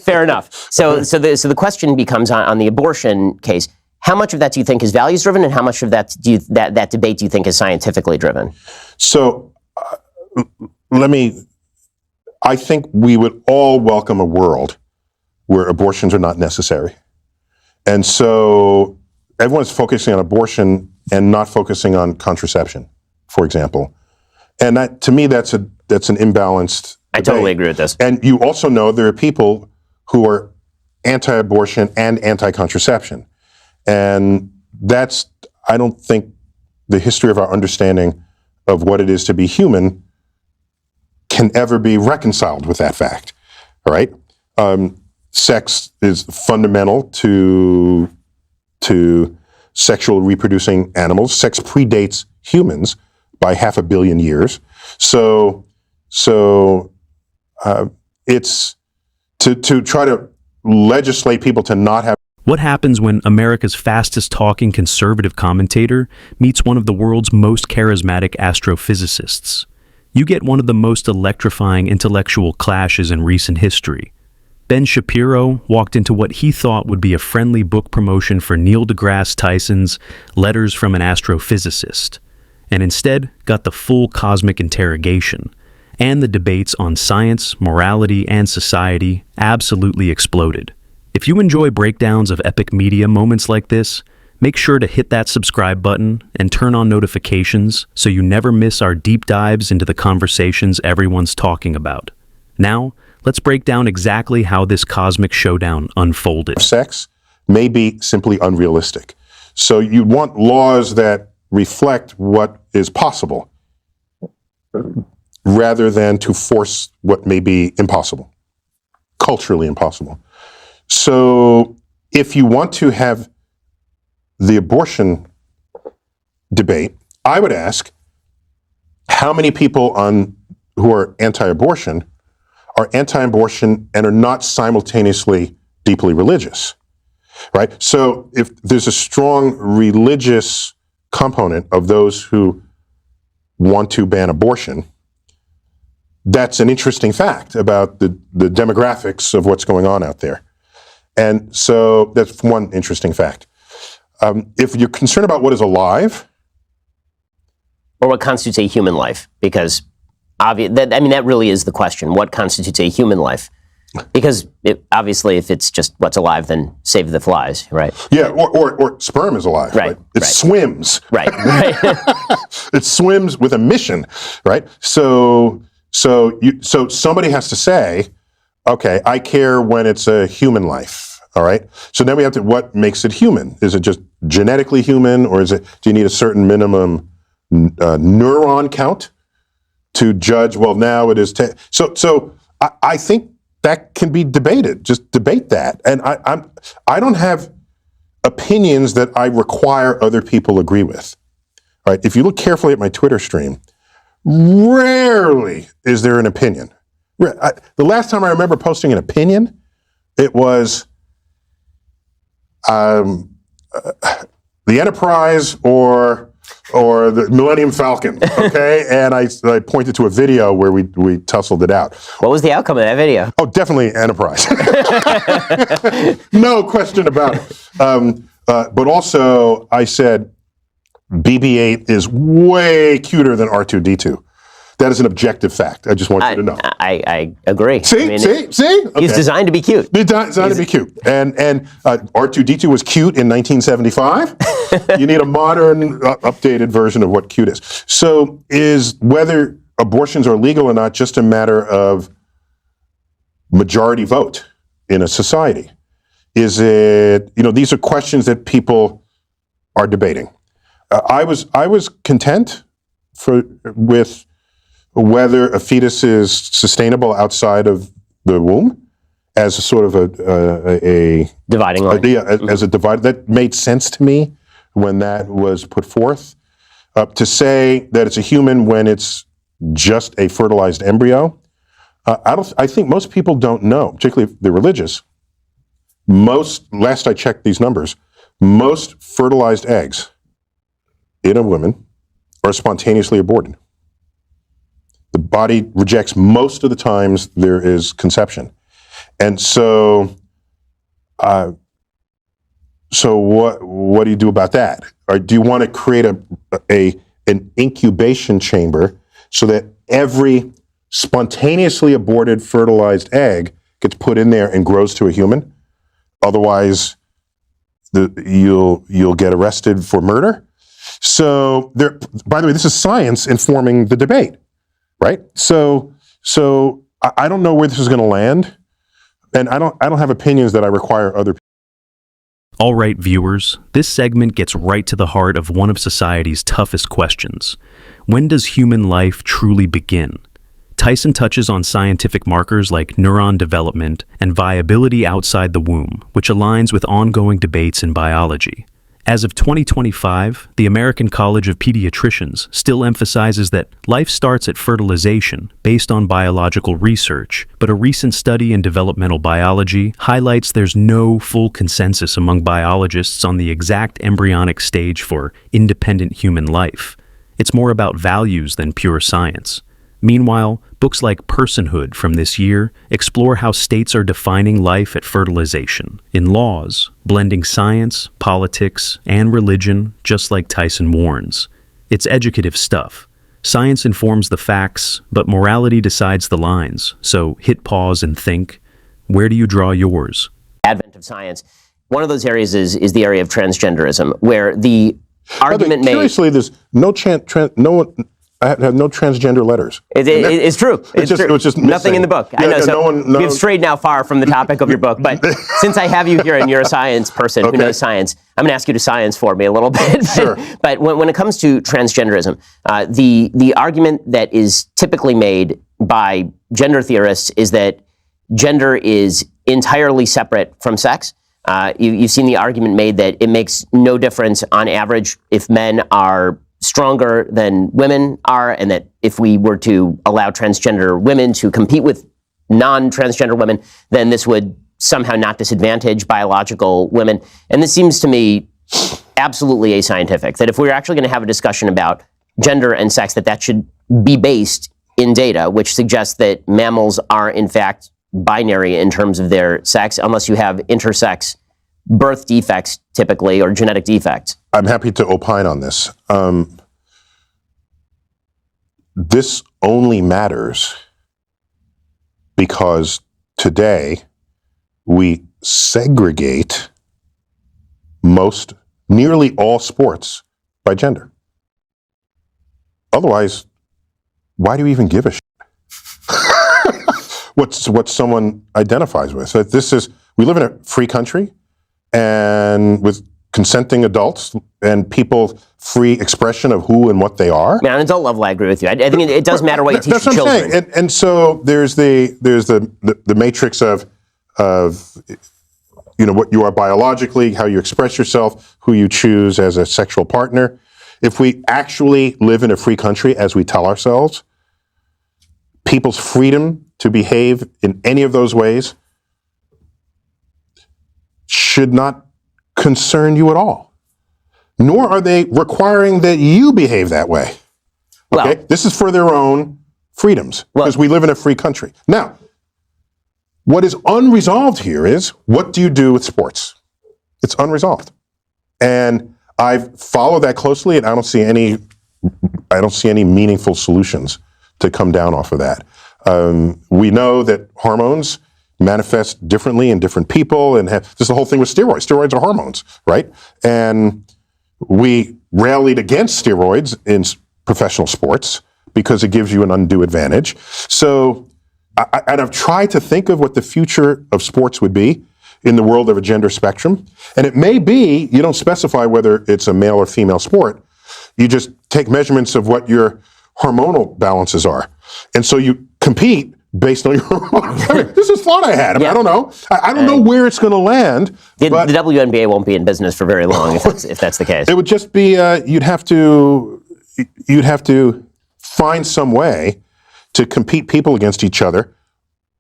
Fair enough. So the question becomes on the abortion case. How much of that do you think is values driven, and how much of that that debate do you think is scientifically driven? So I think we would all welcome a world where abortions are not necessary. And so everyone's focusing on abortion and not focusing on contraception, for example. And that, to me, that's an imbalanced I debate. totally agree with this. And you also know there are people who are anti-abortion and anti-contraception. And that's, I don't think, the history of our understanding of what it is to be human can ever be reconciled with that fact, all right? Sex is fundamental to sexual reproducing animals. Sex predates humans by 500 million years. So it's to try to legislate people to not have. What happens when America's fastest talking conservative commentator meets one of the world's most charismatic astrophysicists? You get one of the most electrifying intellectual clashes in recent history. Ben Shapiro walked into what he thought would be a friendly book promotion for Neil deGrasse Tyson's Letters from an Astrophysicist, and instead got the full cosmic interrogation, and the debates on science, morality, and society absolutely exploded. If you enjoy breakdowns of epic media moments like this, make sure to hit that subscribe button and turn on notifications so you never miss our deep dives into the conversations everyone's talking about. Now, let's break down exactly how this cosmic showdown unfolded. Sex may be simply unrealistic. So you want laws that reflect what is possible rather than to force what may be impossible, culturally impossible. So if you want to have the abortion debate, I would ask how many people who are anti-abortion are anti-abortion and are not simultaneously deeply religious, right? So if there's a strong religious component of those who want to ban abortion, that's an interesting fact about the demographics of what's going on out there. And so that's one interesting fact. If you're concerned about what is alive, or what constitutes a human life, because that really is the question. What constitutes a human life? Because obviously, if it's just what's alive, then save the flies, right? Yeah, or sperm is alive, right? It swims, right. It swims with a mission, right? So somebody has to say, okay, I care when it's a human life. All right. So then we have to, what makes it human? Is it just genetically human, or do you need a certain minimum neuron count to judge? Well, now it is. So I think that can be debated. Just debate that. And I don't have opinions that I require other people agree with. All right. If you look carefully at my Twitter stream, rarely is there an opinion. The last time I remember posting an opinion, it was the Enterprise or the Millennium Falcon, okay? And I pointed to a video where we tussled it out. What was the outcome of that video? Oh, definitely Enterprise. No question about it. But also, I said BB-8 is way cuter than R2-D2. That is an objective fact. I just want you to know. I agree. See? Okay. He's designed to be cute. Designed to be cute. And R2-D2 was cute in 1975. You need a modern, updated version of what cute is. So is whether abortions are legal or not just a matter of majority vote in a society? Is it, these are questions that people are debating. I was content with whether a fetus is sustainable outside of the womb as a sort of a dividing line. As a divide. That made sense to me when that was put forth. To say that it's a human when it's just a fertilized embryo, I think most people don't know, particularly if they're religious. Last I checked these numbers, most fertilized eggs in a woman are spontaneously aborted. The body rejects most of the times there is conception. And so, so what do you do about that? Or do you want to create an incubation chamber so that every spontaneously aborted fertilized egg gets put in there and grows to a human? Otherwise, you'll get arrested for murder. So there. By the way, this is science informing the debate, right? So I don't know where this is going to land, and I don't have opinions that I require other people. All right, viewers, this segment gets right to the heart of one of society's toughest questions. When does human life truly begin? Tyson touches on scientific markers like neuron development and viability outside the womb, which aligns with ongoing debates in biology. As of 2025, the American College of Pediatricians still emphasizes that life starts at fertilization based on biological research, but a recent study in developmental biology highlights there's no full consensus among biologists on the exact embryonic stage for independent human life. It's more about values than pure science. Meanwhile, books like Personhood from this year explore how states are defining life at fertilization, in laws, blending science, politics, and religion, just like Tyson warns. It's educative stuff. Science informs the facts, but morality decides the lines. So hit pause and think, where do you draw yours? Advent of science. One of those areas is the area of transgenderism, where the argument made... Curiously, there's no I have no transgender letters. It's true. It's true. It was just nothing in the book. I know. We've strayed now far from the topic of your book, but since I have you here and you're a science person who knows science, I'm going to ask you to science for me a little bit. Sure. But when it comes to transgenderism, the argument that is typically made by gender theorists is that gender is entirely separate from sex. You've seen the argument made that it makes no difference on average if men are stronger than women are, and that if we were to allow transgender women to compete with non-transgender women, then this would somehow not disadvantage biological women. And this seems to me absolutely ascientific, that if we're actually going to have a discussion about gender and sex, that should be based in data, which suggests that mammals are in fact binary in terms of their sex, unless you have intersex birth defects typically, or genetic defects. I'm happy to opine on this. This only matters because today we segregate nearly all sports by gender. Otherwise, why do you even give a shit? What someone identifies with. So we live in a free country, and with consenting adults and people free expression of who and what they are. Man, on adult level, I agree with you. I think it does matter what you teach your children. Saying. And so there's the matrix of what you are biologically, how you express yourself, who you choose as a sexual partner. If we actually live in a free country, as we tell ourselves, people's freedom to behave in any of those ways should not concern you at all. Nor are they requiring that you behave that way. Okay? Well, this is for their own freedoms, because we live in a free country. Now, what is unresolved here is, what do you do with sports? It's unresolved. And I've followed that closely, and I don't see any meaningful solutions to come down off of that. We know that hormones manifest differently in different people, and there's the whole thing with steroids. Steroids are hormones, right? And we rallied against steroids in professional sports because it gives you an undue advantage. So, I've tried to think of what the future of sports would be in the world of a gender spectrum. And it may be, you don't specify whether it's a male or female sport. You just take measurements of what your hormonal balances are. And so you compete based on your hormones. This is thought I had. I don't know. I don't know where it's going to land. The WNBA won't be in business for very long if that's the case. It would just be, you'd have to find some way to compete people against each other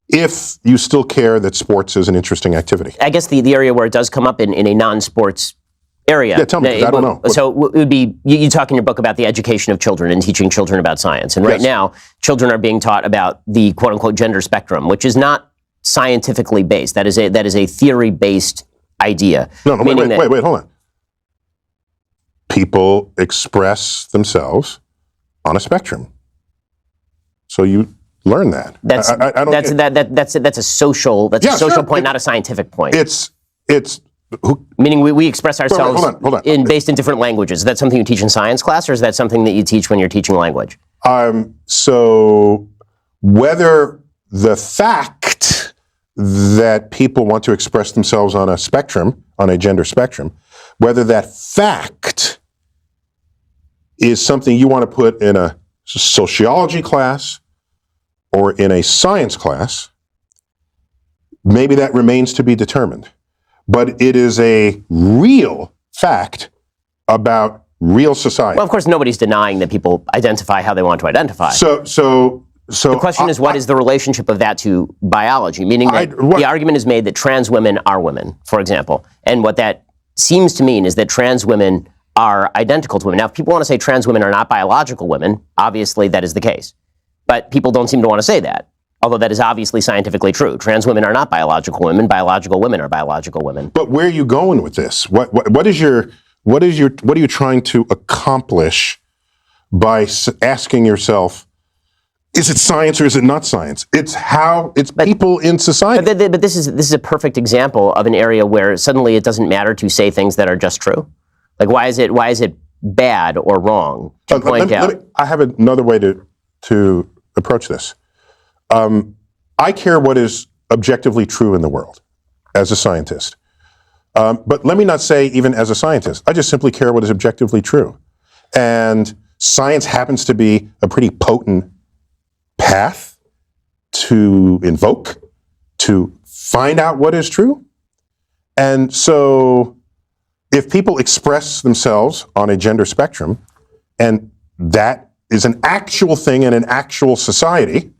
if you still care that sports is an interesting activity. I guess the area where it does come up in a non-sports area. Yeah, tell me, 'cause I don't know. So it would be, you talk in your book about the education of children and teaching children about science. And right now, children are being taught about the quote-unquote gender spectrum, which is not scientifically based. That is a theory-based idea. No, wait, hold on. People express themselves on a spectrum. So you learn that. That's a social point, not a scientific point. It's meaning we express ourselves hold on. based in different languages. Is that something you teach in science class, or is that something that you teach when you're teaching language? So whether the fact that people want to express themselves on a spectrum, on a gender spectrum, whether that fact is something you want to put in a sociology class or in a science class, maybe that remains to be determined. But it is a real fact about real society. Well, of course, nobody's denying that people identify how they want to identify. So the question is, what is the relationship of that to biology? Meaning that the argument is made that trans women are women, for example. And what that seems to mean is that trans women are identical to women. Now, if people want to say trans women are not biological women, obviously that is the case. But people don't seem to want to say that, although that is obviously scientifically true. Trans women are not biological women. Biological women are biological women. But where are you going with this? What are you trying to accomplish by asking yourself, is it science or is it not science? It's people in society. But this is a perfect example of an area where suddenly it doesn't matter to say things that are just true. Like, why is it bad or wrong to point out? I have another way to approach this. I care what is objectively true in the world as a scientist. But let me not say even as a scientist. I just simply care what is objectively true. And science happens to be a pretty potent path to invoke, to find out what is true. And so if people express themselves on a gender spectrum, and that is an actual thing in an actual society,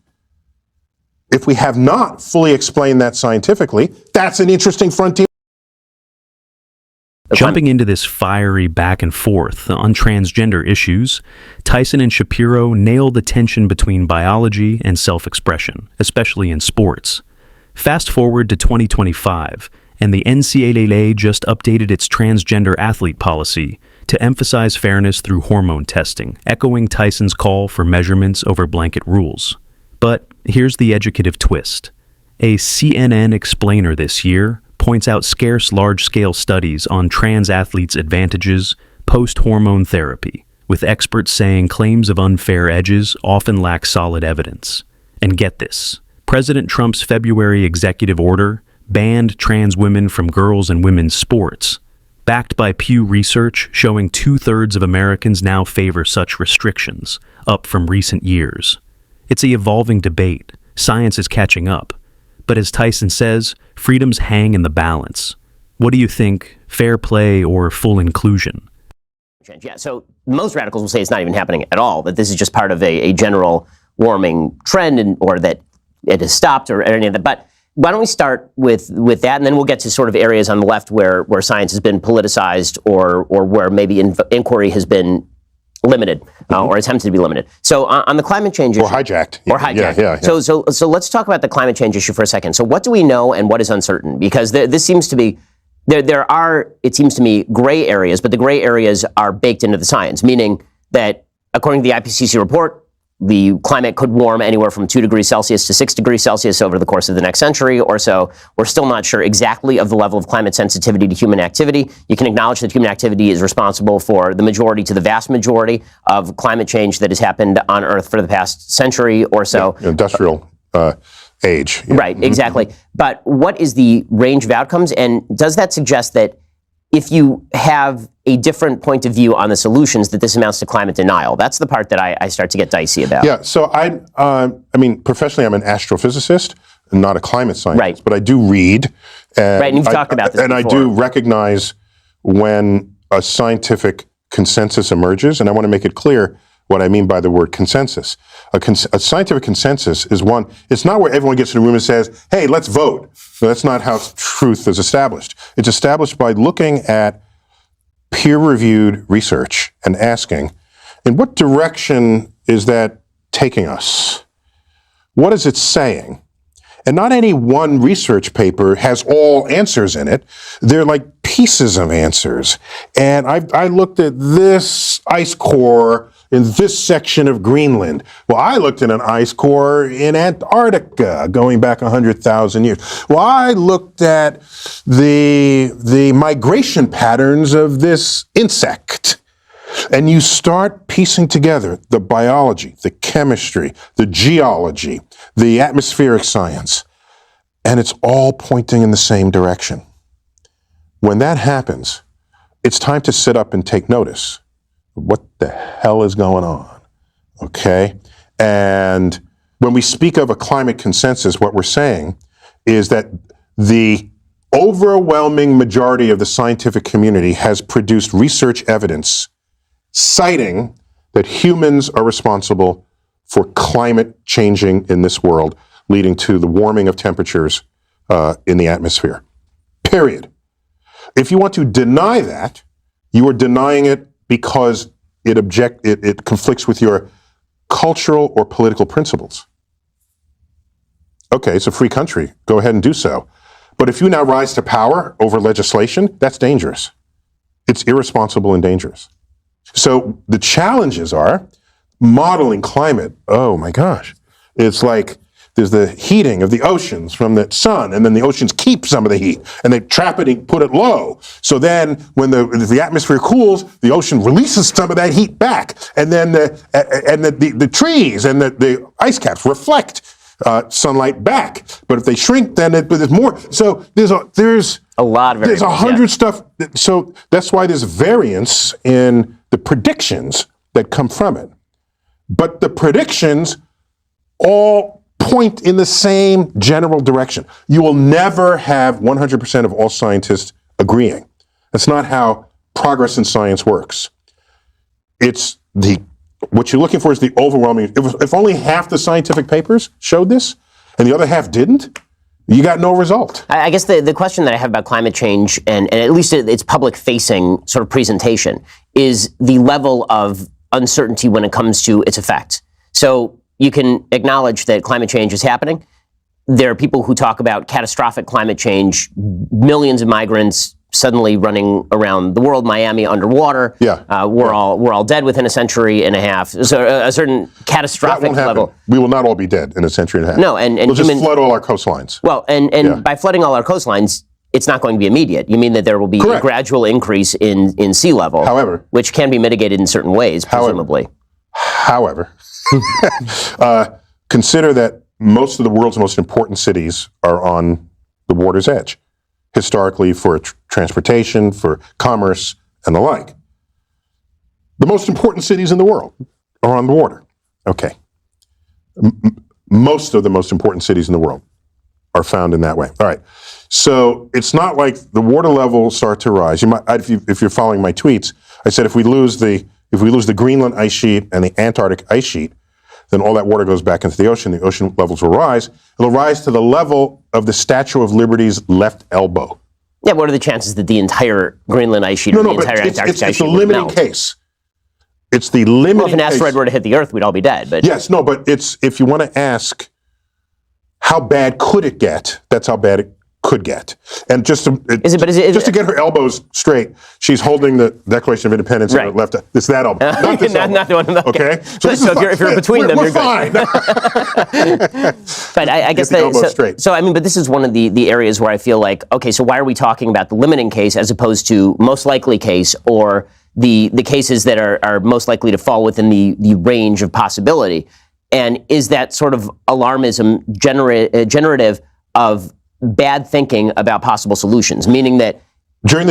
if we have not fully explained that scientifically, that's an interesting frontier. Jumping into this fiery back and forth on transgender issues, Tyson and Shapiro nail the tension between biology and self-expression, especially in sports. Fast forward to 2025, and the NCAA just updated its transgender athlete policy to emphasize fairness through hormone testing, echoing Tyson's call for measurements over blanket rules. But here's the educative twist. A CNN explainer this year points out scarce large-scale studies on trans athletes' advantages post-hormone therapy, with experts saying claims of unfair edges often lack solid evidence. And get this, President Trump's February executive order banned trans women from girls' and women's sports, backed by Pew Research showing 2/3 of Americans now favor such restrictions, up from recent years. It's an evolving debate. Science is catching up. But as Tyson says, freedoms hang in the balance. What do you think, fair play or full inclusion? Yeah, so most radicals will say it's not even happening at all, that this is just part of a general warming trend, or that it has stopped or any of that. But why don't we start with that, and then we'll get to sort of areas on the left where science has been politicized or where maybe inquiry has been limited or attempted to be limited. So on the climate change issue, or hijacked. Yeah. So let's talk about the climate change issue for a second. So what do we know and what is uncertain? Because this seems to be there are, it seems to me, gray areas, but the gray areas are baked into the science, meaning that according to the IPCC report, the climate could warm anywhere from 2 degrees Celsius to 6 degrees Celsius over the course of the next century or so. We're still not sure exactly of the level of climate sensitivity to human activity. You can acknowledge that human activity is responsible for the majority to the vast majority of climate change that has happened on Earth for the past century or so. Yeah, industrial age. Yeah. Right, exactly. But what is the range of outcomes? And does that suggest that if you have a different point of view on the solutions, that this amounts to climate denial? That's the part that I start to get dicey about. Yeah, so I mean, professionally, I'm an astrophysicist, not a climate scientist, right. But I do read. Right, and you've talked about this and before. I do recognize when a scientific consensus emerges, and I want to make it clear what I mean by the word consensus. A scientific consensus is one, it's not where everyone gets in a room and says, hey, let's vote. So that's not how truth is established. It's established by looking at peer-reviewed research and asking, in what direction is that taking us? What is it saying? And not any one research paper has all answers in it. They're like pieces of answers. And I looked at this ice core in this section of Greenland. Well, I looked at an ice core in Antarctica going back 100,000 years. Well, I looked at the migration patterns of this insect. And you start piecing together the biology, the chemistry, the geology, the atmospheric science, and it's all pointing in the same direction. When that happens, it's time to sit up and take notice. What the hell is going on? Okay? And when we speak of a climate consensus, what we're saying is that the overwhelming majority of the scientific community has produced research evidence citing that humans are responsible for climate changing in this world, leading to the warming of temperatures in the atmosphere. Period. If you want to deny that, you are denying it because it conflicts with your cultural or political principles. Okay, it's a free country. Go ahead and do so. But if you now rise to power over legislation, that's dangerous. It's irresponsible and dangerous. So the challenges are modeling climate. Oh my gosh. It's like there's the heating of the oceans from the sun, and then the oceans keep some of the heat, and they trap it and put it low. So then when the atmosphere cools, the ocean releases some of that heat back, and then the trees and the ice caps reflect sunlight back. But if they shrink, then there's more. So there's a lot of there's 100 stuff. So that's why there's variance in the predictions that come from it. But the predictions all point in the same general direction. You will never have 100% of all scientists agreeing. That's not how progress in science works. What you're looking for is the overwhelming. If only half the scientific papers showed this and the other half didn't, you got no result. I guess the question that I have about climate change, and at least its public-facing sort of presentation, is the level of uncertainty when it comes to its effect. So you can acknowledge that climate change is happening. There are people who talk about catastrophic climate change, millions of migrants suddenly running around the world, Miami underwater. Yeah. We're all dead within a century and a half. So a certain catastrophic that won't happen. level. We will not all be dead in a century and a half. No, and we'll just flood all our coastlines. Well, and by flooding all our coastlines, it's not going to be immediate. You mean that there will be Correct. a gradual increase in sea level, However, which can be mitigated in certain ways, presumably. However, consider that most of the world's most important cities are on the water's edge, historically for transportation, for commerce, and the like. The most important cities in the world are on the water. Okay. Most of the most important cities in the world are found in that way. All right. So it's not like the water level start to rise. You might, if you're following my tweets, I said if we lose the Greenland ice sheet and the Antarctic ice sheet, then all that water goes back into the ocean levels will rise. It'll rise to the level of the Statue of Liberty's left elbow. Yeah, what are the chances that the entire Greenland ice sheet or the entire Antarctic ice sheet would melt? It's the limiting case. It's the limiting Well, if an case. asteroid were to hit the Earth, we'd all be dead. But yes, no, but it's if you want to ask how bad could it get, that's how bad it could get. And just to get her elbows straight, she's holding the Declaration of Independence on her left. It's that elbow, not this elbow. Not the one. Okay. So if you're between them, we're you're fine. good. But I guess the elbows straight. So I mean, but this is one of the areas where I feel like, okay, so why are we talking about the limiting case as opposed to most likely case or the cases that are most likely to fall within the range of possibility? And is that sort of alarmism generative of bad thinking about possible solutions? Meaning that during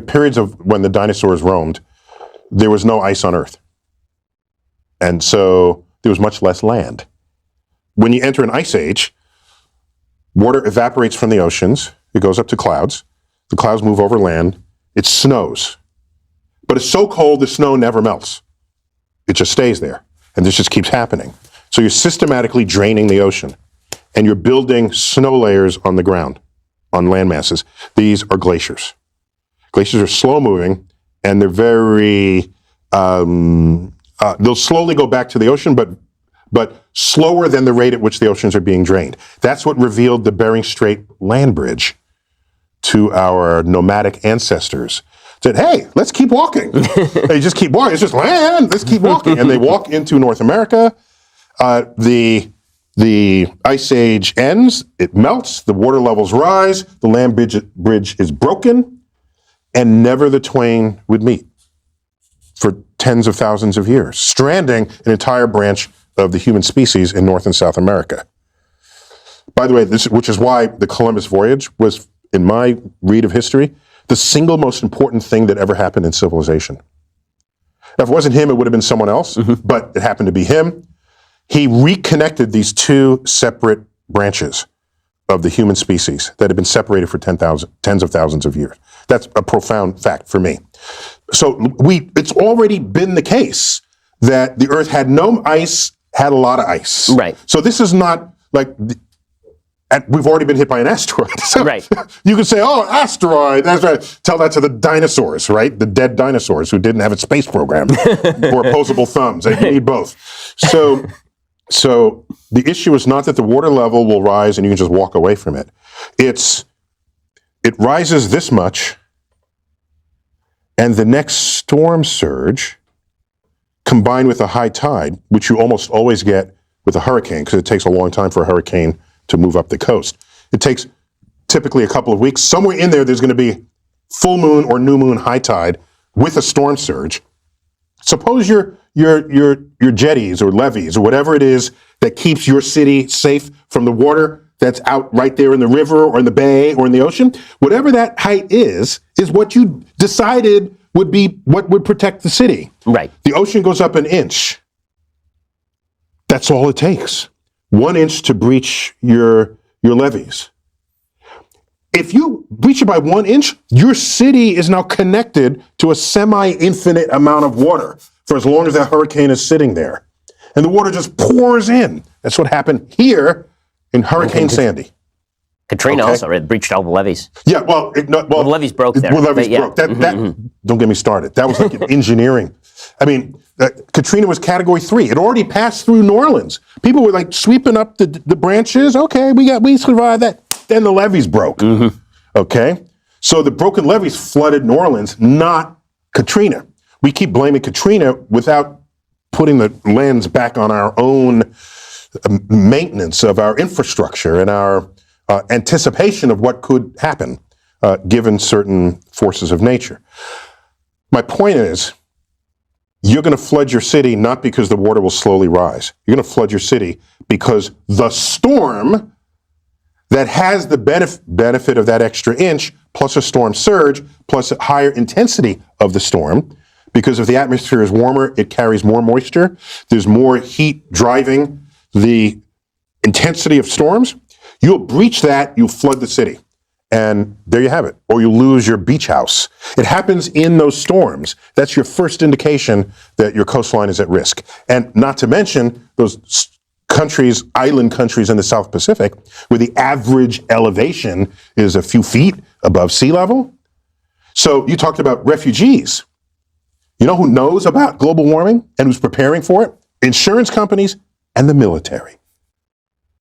periods of when the dinosaurs roamed, there was no ice on Earth. And so there was much less land. When you enter an ice age, water evaporates from the oceans, it goes up to clouds, the clouds move over land, it snows. But it's so cold the snow never melts. It just stays there. And this just keeps happening. So you're systematically draining the ocean. And you're building snow layers on the ground, on land masses. These are glaciers. Glaciers are slow moving, and they're very, they'll slowly go back to the ocean, but but slower than the rate at which the oceans are being drained. That's what revealed the Bering Strait land bridge to our nomadic ancestors. Said, hey, let's keep walking. They just keep walking. It's just land. Let's keep walking. And they walk into North America. The ice age ends. It melts. The water levels rise. The land bridge is broken. And never the twain would meet for tens of thousands of years, stranding an entire branch of the human species in North and South America. By the way, which is why the Columbus voyage was, in my read of history, the single most important thing that ever happened in civilization. Now, if it wasn't him, it would have been someone else, but it happened to be him. He reconnected these two separate branches of the human species that had been separated for tens of thousands of years. That's a profound fact for me. So it's already been the case that the Earth had no ice, had a lot of ice. Right. So this is not like we've already been hit by an asteroid. So right. You could say, oh, asteroid. That's right. Tell that to the dinosaurs, right? The dead dinosaurs who didn't have a space program or opposable thumbs. They need both. So the issue is not that the water level will rise and you can just walk away from it. It rises this much, and the next storm surge, combined with a high tide, which you almost always get with a hurricane, because it takes a long time for a hurricane to move up the coast. It takes typically a couple of weeks. Somewhere in there's going to be full moon or new moon high tide with a storm surge. Suppose your jetties or levees or whatever it is that keeps your city safe from the water that's out right there in the river or in the bay or in the ocean. Whatever that height is what you decided would be what would protect the city. Right. The ocean goes up an inch. That's all it takes. 1 inch to breach your levees. If you breach it by 1 inch, your city is now connected to a semi-infinite amount of water for as long as that hurricane is sitting there. And the water just pours in. That's what happened here in Hurricane Sandy. Katrina also breached all the levees. Yeah, well, the levees broke there. Well, levees broke. Don't get me started. That was like engineering. I mean, Katrina was Category 3. It already passed through New Orleans. People were like sweeping up the branches. Okay, we survived that. Then the levees broke. Okay, so the broken levees flooded New Orleans, not Katrina. We keep blaming Katrina without putting the lens back on our own maintenance of our infrastructure and our anticipation of what could happen given certain forces of nature. My point is, you're going to flood your city not because the water will slowly rise. You're going to flood your city because the storm that has the benefit of that extra inch, plus a storm surge, plus a higher intensity of the storm, because if the atmosphere is warmer, it carries more moisture. There's more heat driving the intensity of storms. You'll breach that, you'll flood the city. And there you have it. Or you lose your beach house. It happens in those storms. That's your first indication that your coastline is at risk. And not to mention those countries, island countries in the South Pacific, where the average elevation is a few feet above sea level. So you talked about refugees. You know who knows about global warming and who's preparing for it? Insurance companies and the military.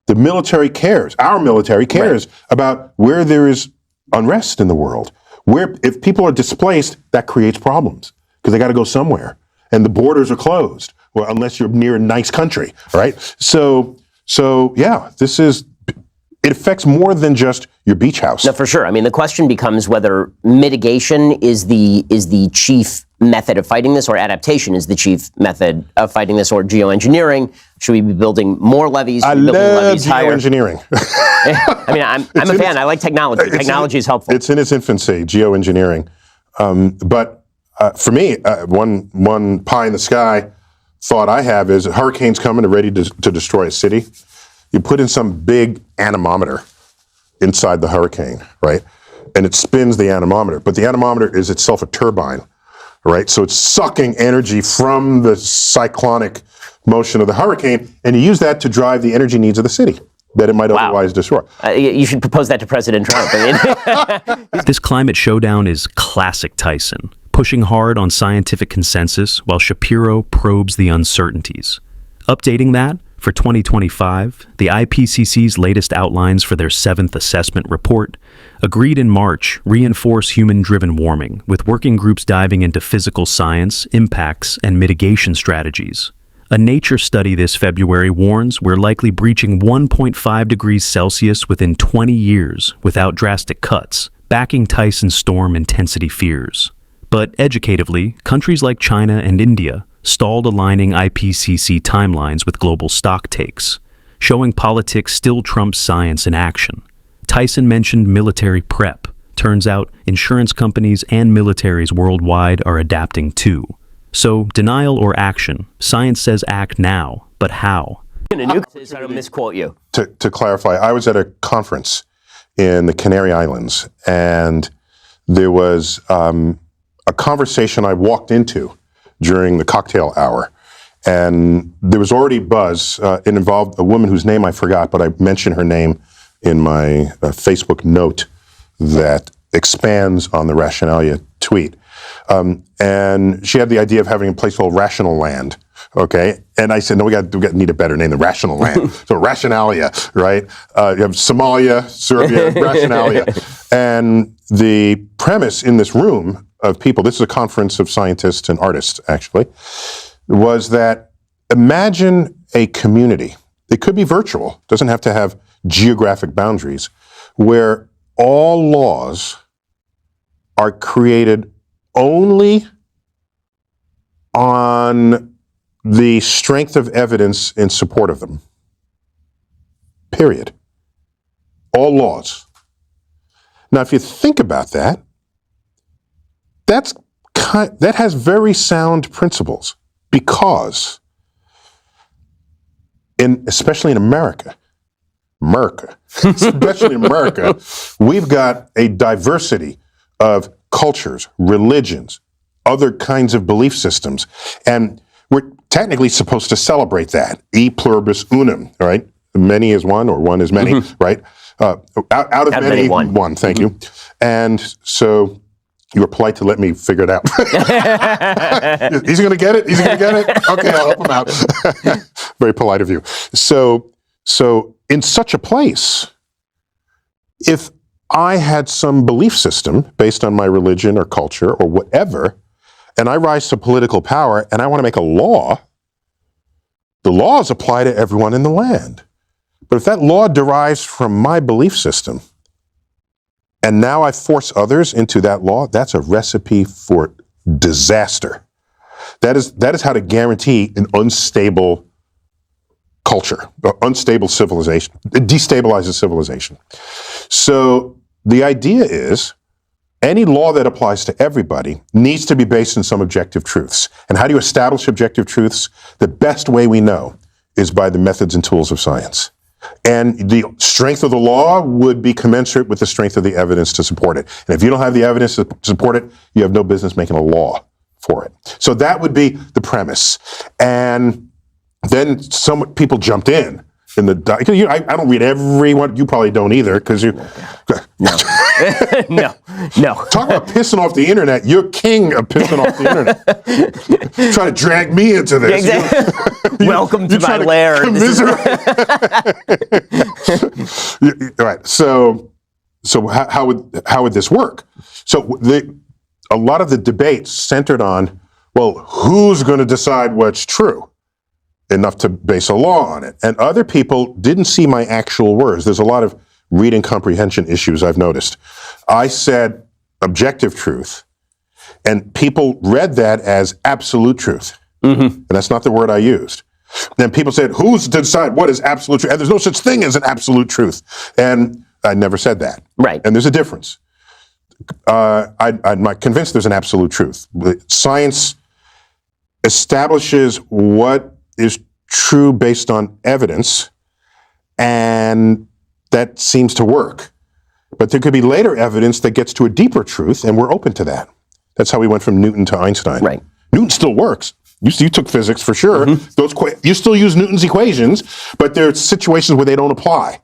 The military cares, our military cares about where there is unrest in the world. Where if people are displaced, that creates problems because they got to go somewhere. And the borders are closed, well, unless you're near a nice country, right? So yeah, it affects more than just your beach house. No, for sure. I mean, the question becomes whether mitigation is the chief method of fighting this, or adaptation is the chief method of fighting this, or geoengineering. Should we be building more levies? I love geoengineering. I mean, I'm a fan. I like technology. Technology is helpful. It's in its infancy, geoengineering. But for me, one pie in the sky thought I have is hurricanes coming and ready to destroy a city. You put in some big anemometer inside the hurricane, right? And it spins the anemometer. But the anemometer is itself a turbine, right? So it's sucking energy from the cyclonic motion of the hurricane, and you use that to drive the energy needs of the city that it might otherwise destroy. You should propose that to President Trump. I mean. This climate showdown is classic Tyson, pushing hard on scientific consensus while Shapiro probes the uncertainties. Updating that, For 2025, the IPCC's latest outlines for their 7th assessment report agreed in March reinforce human-driven warming, with working groups diving into physical science, impacts, and mitigation strategies. A Nature study this February warns we're likely breaching 1.5 degrees Celsius within 20 years without drastic cuts, backing Tyson's storm intensity fears. But educatively, countries like China and India stalled aligning IPCC timelines with global stocktakes, showing politics still trumps science in action. Tyson mentioned military prep. Turns out insurance companies and militaries worldwide are adapting too. So, denial or action? Science says act now, but how? I don't misquote you. To clarify, I was at a conference in the Canary Islands, and there was a conversation I walked into during the cocktail hour, and there was already buzz. It involved a woman whose name I forgot, but I mentioned her name in my Facebook note that expands on the Rationalia tweet. And she had the idea of having a place called Rational Land, okay? And I said, no, we need a better name than Rational Land. So Rationalia, right? You have Somalia, Serbia, Rationalia. And the premise in this room of people, this is a conference of scientists and artists, actually, was that imagine a community. It could be virtual, doesn't have to have geographic boundaries, where all laws are created only on the strength of evidence in support of them. Period. All laws. Now, if you think about that, that has very sound principles, because especially in America, especially in America, we've got a diversity of cultures, religions, other kinds of belief systems, and we're technically supposed to celebrate that. E pluribus unum, right? Many is one, or one is many, right? Out of many, one. Thank you. And so you were polite to let me figure it out. He's going to get it? He's going to get it? Okay, I'll help him out. Very polite of you. So in such a place, if I had some belief system based on my religion or culture or whatever, and I rise to political power and I want to make a law, the laws apply to everyone in the land. But if that law derives from my belief system, and now I force others into that law, that's a recipe for disaster. That is how to guarantee an unstable culture, unstable civilization. It destabilizes civilization. So the idea is any law that applies to everybody needs to be based on some objective truths. And how do you establish objective truths? The best way we know is by the methods and tools of science. And the strength of the law would be commensurate with the strength of the evidence to support it. And if you don't have the evidence to support it, you have no business making a law for it. So that would be the premise. And then some people jumped in the. I don't read every one. You probably don't either, because you. No. No. Talk about pissing off the internet. You're king of pissing off the internet. Try to drag me into this. Exactly. Welcome to my lair. All right. So how would this work? So a lot of the debates centered on, well, who's going to decide what's true? Enough to base a law on it. And other people didn't see my actual words. There's a lot of reading comprehension issues I've noticed. I said objective truth, and people read that as absolute truth. And that's not the word I used. Then people said, who's to decide what is absolute truth? And there's no such thing as an absolute truth. And I never said that. Right. And there's a difference. I'm not convinced there's an absolute truth. Science establishes what is true based on evidence, and that seems to work. But there could be later evidence that gets to a deeper truth, and we're open to that. That's how we went from Newton to Einstein. Right. Newton still works. You took physics for sure. You still use Newton's equations, but there are situations where they don't apply.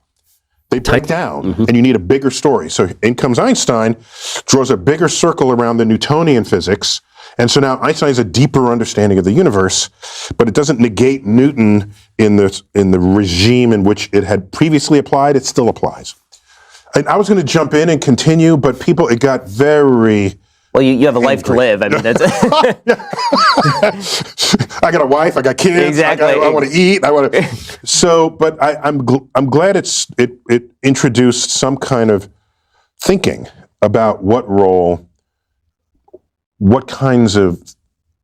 They break down, and you need a bigger story. So in comes Einstein, draws a bigger circle around the Newtonian physics, And so now Einstein has a deeper understanding of the universe, but it doesn't negate Newton in the regime in which it had previously applied. It still applies. And I was going to jump in and continue, but it got very... Well, you have a life to live. I mean, that's... I got a wife, I got kids, Exactly. I want to eat, So, but I'm glad it introduced some kind of thinking about what kinds of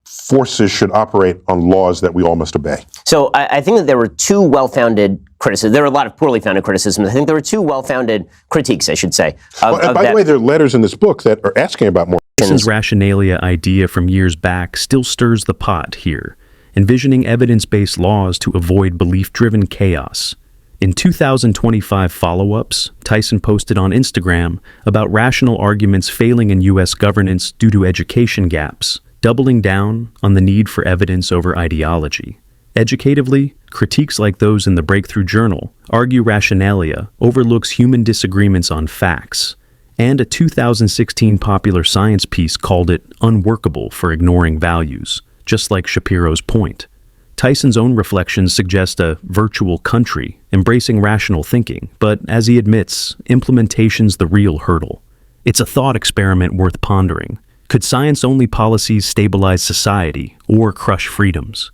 forces should operate on laws that we all must obey. So I think that there were two well-founded criticisms. There were a lot of poorly founded criticisms. I think there were two well-founded critiques, I should say. And by the way, there are letters in this book that are asking about more. Tyson's rationalia idea from years back still stirs the pot here, envisioning evidence-based laws to avoid belief-driven chaos. In 2025 follow-ups, Tyson posted on Instagram about rational arguments failing in U.S. governance due to education gaps, doubling down on the need for evidence over ideology. Educatively, critiques like those in the Breakthrough Journal argue rationalia overlooks human disagreements on facts, and a 2016 Popular Science piece called it unworkable for ignoring values, just like Shapiro's point. Tyson's own reflections suggest a virtual country embracing rational thinking, but as he admits, implementation's the real hurdle. It's a thought experiment worth pondering. Could science-only policies stabilize society or crush freedoms?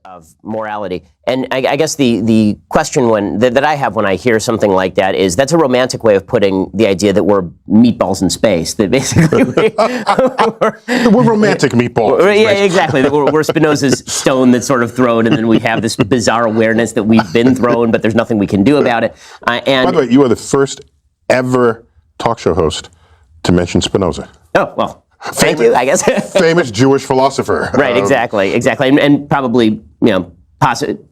Of morality. And I guess the question that I have when I hear something like that is that's a romantic way of putting the idea that we're meatballs in space, that basically we're romantic meatballs. Yeah, exactly. That we're Spinoza's stone that's sort of thrown, and then we have this bizarre awareness that we've been thrown, but there's nothing we can do about it. And by the way, you are the first ever talk show host to mention Spinoza. Oh, well. Thank you, I guess. Famous Jewish philosopher. Right, exactly. And probably,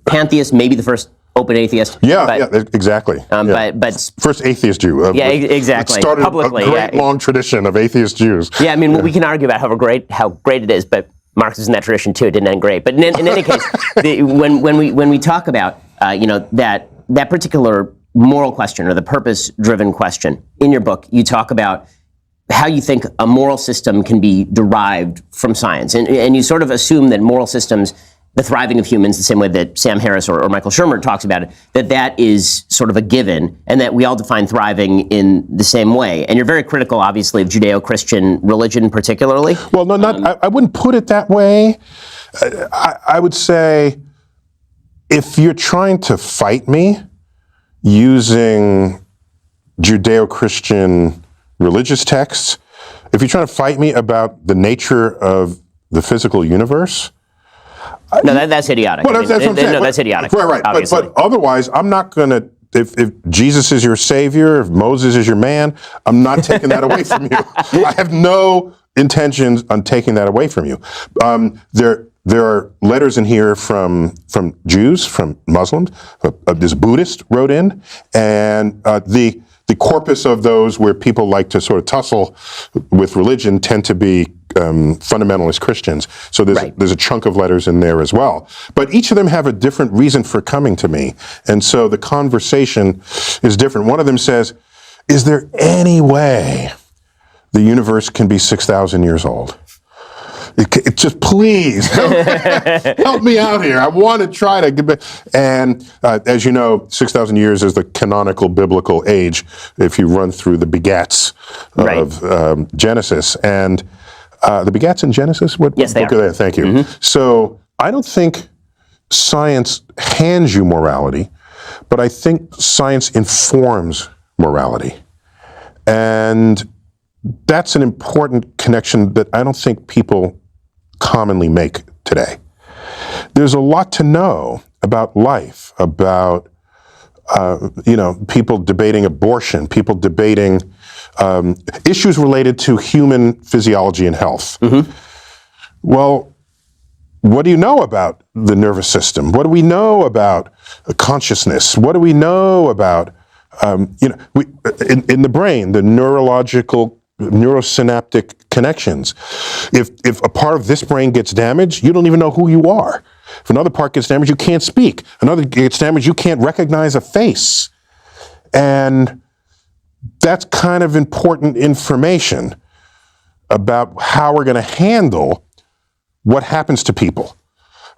pantheist, maybe the first open atheist. Yeah, exactly. But first atheist Jew. Exactly. It started publicly, a great long tradition of atheist Jews. Yeah, I mean, we can argue about how great it is, but Marx is in that tradition too. It didn't end great. But in any case, when we talk about that particular moral question or the purpose-driven question in your book, you talk about how you think a moral system can be derived from science. And you sort of assume that moral systems, the thriving of humans, the same way that Sam Harris or Michael Shermer talks about it, that is sort of a given, and that we all define thriving in the same way. And you're very critical, obviously, of Judeo-Christian religion particularly. Well, no, I wouldn't put it that way. I would say if you're trying to fight me using Judeo-Christian religious texts, if you're trying to fight me about the nature of the physical universe... No, that's idiotic. Well, that's what I'm saying. No, that's idiotic. Right. But otherwise, I'm not going to... If Jesus is your savior, if Moses is your man, I'm not taking that away from you. I have no intentions on taking that away from you. There are letters in here from Jews, from Muslims. This Buddhist wrote in, and the corpus of those where people like to sort of tussle with religion tend to be fundamentalist Christians. So there's a chunk of letters in there as well. But each of them have a different reason for coming to me. And so the conversation is different. One of them says, is there any way the universe can be 6,000 years old? It just please help me out here. I want to try to get back. And as you know, 6,000 years is the canonical biblical age if you run through the begats of Genesis. And the begats in Genesis? Yes, they are. Thank you. Mm-hmm. So I don't think science hands you morality, but I think science informs morality. And that's an important connection that I don't think people commonly make today. There's a lot to know about life, about people debating abortion, people debating issues related to human physiology and health. Mm-hmm. Well, what do you know about the nervous system? What do we know about consciousness? What do we know about in the brain, the neurosynaptic connections? If a part of this brain gets damaged, you don't even know who you are. If another part gets damaged, you can't speak. Another gets damaged, you can't recognize a face. And that's kind of important information about how we're going to handle what happens to people,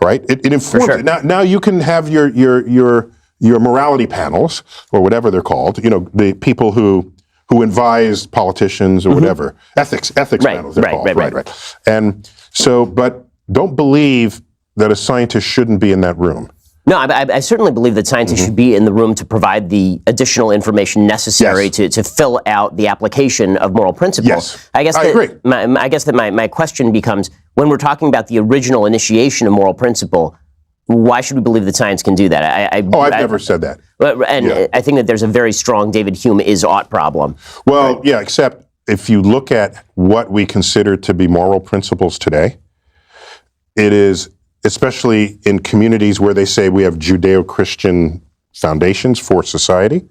right? It informs sure. it. Now you can have your morality panels, or whatever they're called, the people who advise politicians or whatever. Ethics panels, they're called. Right. And so, but don't believe that a scientist shouldn't be in that room. No, I certainly believe that scientists should be in the room to provide the additional information necessary to fill out the application of moral principles. Yes, I agree. I guess that my question becomes, when we're talking about the original initiation of moral principle, why should we believe that science can do that? I've never said that. And I think that there's a very strong David Hume is ought problem. Well, right? Yeah, except if you look at what we consider to be moral principles today, it is, especially in communities where they say we have Judeo-Christian foundations for society,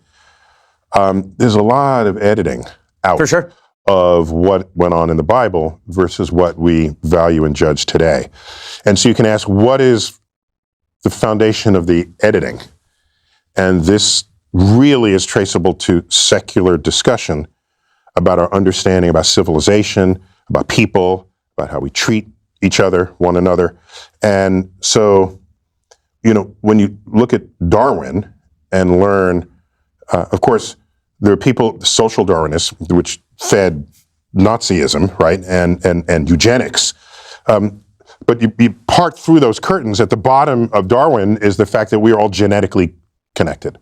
there's a lot of editing out For sure. of what went on in the Bible versus what we value and judge today. And so you can ask, what is the foundation of the editing? And this really is traceable to secular discussion about our understanding about civilization, about people, about how we treat each other, one another. And so, when you look at Darwin and learn, of course, there are people, social Darwinists, which fed Nazism, right, and eugenics. But you part through those curtains. At the bottom of Darwin is the fact that we are all genetically connected.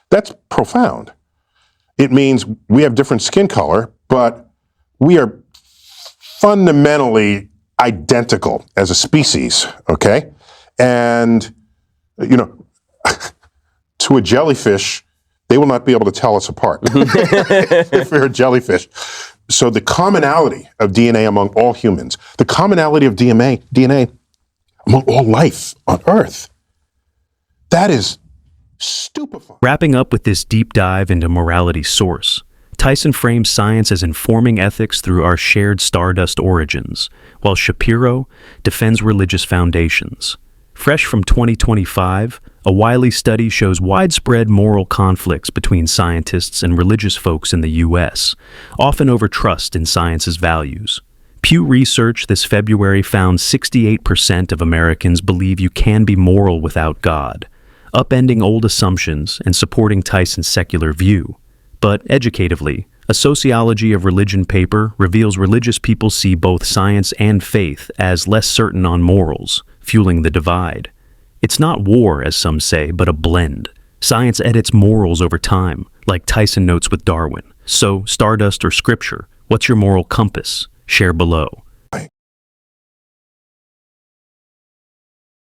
That's profound. It means we have different skin color, but we are fundamentally identical as a species, okay? And, to a jellyfish, they will not be able to tell us apart if we're a jellyfish. So the commonality of DNA among all humans, the commonality of DNA among all life on Earth, that is stupefying. Wrapping up with this deep dive into morality source, Tyson frames science as informing ethics through our shared stardust origins, while Shapiro defends religious foundations. Fresh from 2025, a Wiley study shows widespread moral conflicts between scientists and religious folks in the U.S., often over trust in science's values. Pew Research this February found 68% of Americans believe you can be moral without God, upending old assumptions and supporting Tyson's secular view. But educatively, a Sociology of Religion paper reveals religious people see both science and faith as less certain on morals, fueling the divide. It's not war, as some say, but a blend. Science edits morals over time, like Tyson notes with Darwin. So, stardust or scripture, what's your moral compass? Share below.